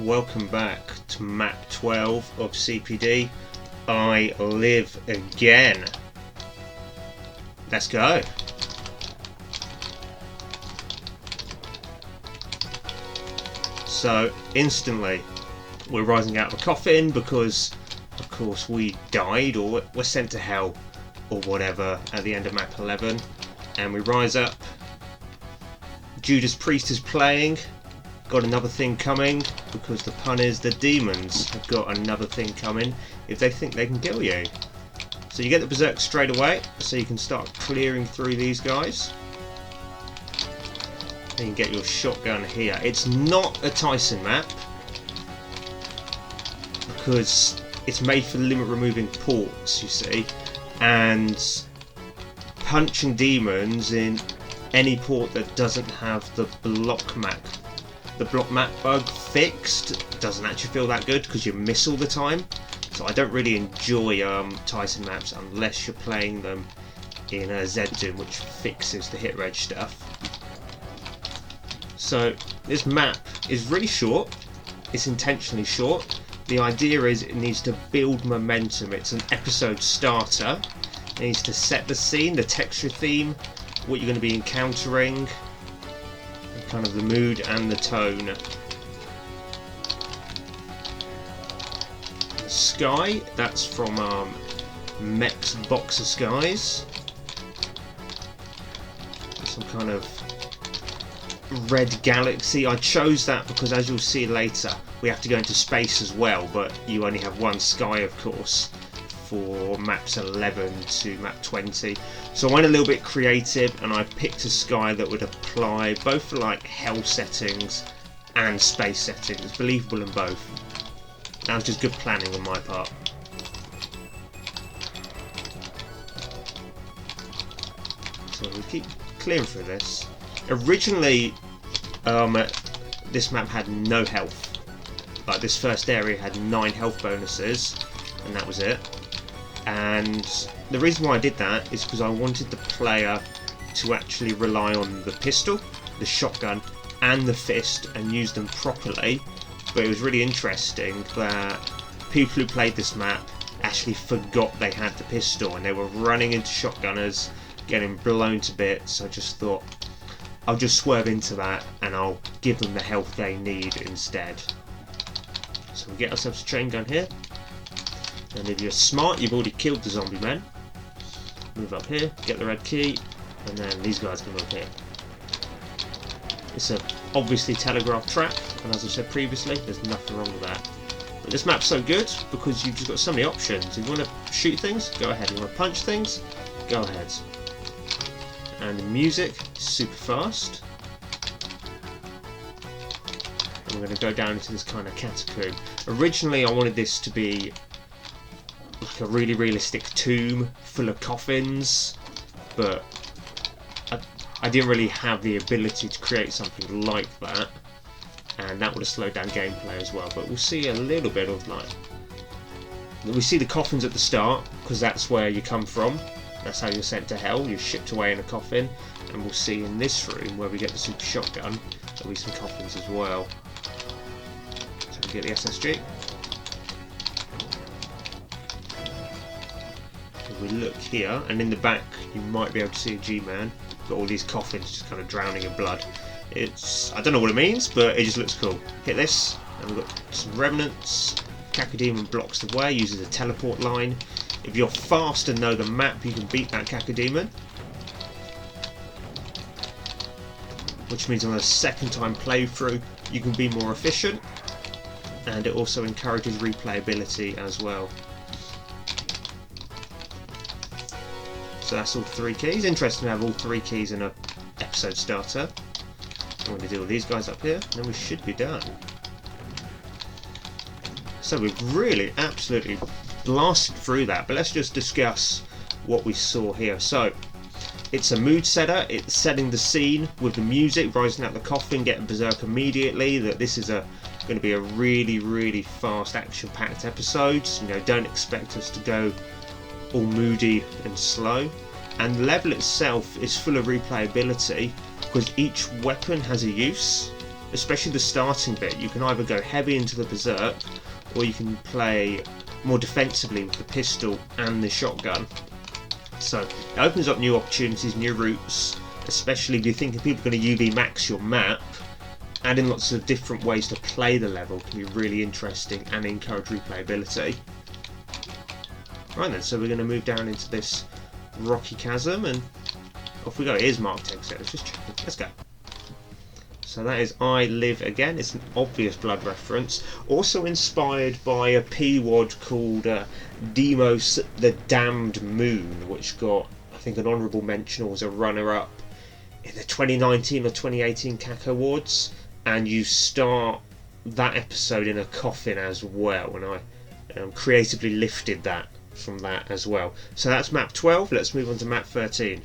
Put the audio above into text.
welcome back to map 12 of CPD. I live again. Let's go. So instantly we're rising out of a coffin because of course we died or we're sent to hell or whatever at the end of map 11, and we rise up. Judas Priest is playing. Got another thing coming, because the pun is the demons have got another thing coming if they think they can kill you. So you get the berserk straight away, so you can start clearing through these guys. And you can get your shotgun here. It's not a Tyson map, because it's made for limit removing ports, you see, and punching demons in any port that doesn't have the block map bug fixed doesn't actually feel that good because you miss all the time. So I don't really enjoy Tyson maps unless you're playing them in a Z-Doom, which fixes the hit reg stuff. So this map is really short. It's intentionally short. The idea is it needs to build momentum. It's an episode starter. It needs to set the scene, the texture theme, what you're going to be encountering, kind of the mood and the tone. The sky, that's from Mech's Boxer Skies. Some kind of red galaxy. I chose that because, as you'll see later, we have to go into space as well, but you only have one sky, of course, for maps 11 to map 20. So I went a little bit creative and I picked a sky that would apply both for like hell settings and space settings, believable in both. That was just good planning on my part. So we keep clearing through this. Originally this map had no health. Like, this first area had 9 health bonuses and that was it. And the reason why I did that is because I wanted the player to actually rely on the pistol, the shotgun and the fist and use them properly. But it was really interesting that people who played this map actually forgot they had the pistol and they were running into shotgunners, getting blown to bits. I just thought I'll just swerve into that and I'll give them the health they need instead. So we get ourselves a chain gun here. And if you're smart, you've already killed the zombie men. Move up here, get the red key, and then these guys can move here. It's a obviously telegraphed track, and as I said previously, there's nothing wrong with that. But this map's so good because you've just got so many options. If you want to shoot things, go ahead. If you want to punch things, go ahead. And the music is super fast. And we're going to go down into this kind of catacomb. Originally, I wanted this to be like a really realistic tomb full of coffins, but I didn't really have the ability to create something like that, and that would have slowed down gameplay as well. But we'll see a little bit of like, we see the coffins at the start because that's where you come from, that's how you're sent to hell, you're shipped away in a coffin. And we'll see in this room where we get the super shotgun, there'll be some coffins as well. So we get the SSG. We look here, and in the back you might be able to see a G-Man. Got all these coffins just kind of drowning in blood. It's, I don't know what it means, but it just looks cool. Hit this, and we've got some remnants. Cacodemon blocks the way, uses a teleport line. If you're fast and know the map, you can beat that Cacodemon. Which means on a second time playthrough, you can be more efficient. And it also encourages replayability as well. So that's all 3 keys. Interesting to have all 3 keys in an episode starter. I'm going to do all these guys up here, and then we should be done. So we've really absolutely blasted through that, but let's just discuss what we saw here. So it's a mood setter. It's setting the scene with the music, rising out the coffin, getting berserk immediately. That this is going to be a really fast, action-packed episode. You know, don't expect us to go all moody and slow. And the level itself is full of replayability because each weapon has a use. especially the starting bit. You can either go heavy into the berserk, or you can play more defensively with the pistol and the shotgun. So it opens up new opportunities, new routes, especially if you're thinking people are going to UV max your map. Adding lots of different ways to play the level can be really interesting and encourage replayability. Right then, so we're going to move down into this rocky chasm and off we go. Here's marked exit. Let's just check it. Let's go. So that is I Live Again. It's an obvious Blood reference. Also inspired by a P-Wad called Demos the Damned Moon, which got, I think, an honourable mention or was a runner-up in the 2019 or 2018 CAC Awards. And you start that episode in a coffin as well, and I creatively lifted that from that as well. So that's map 12. Let's move on to map 13.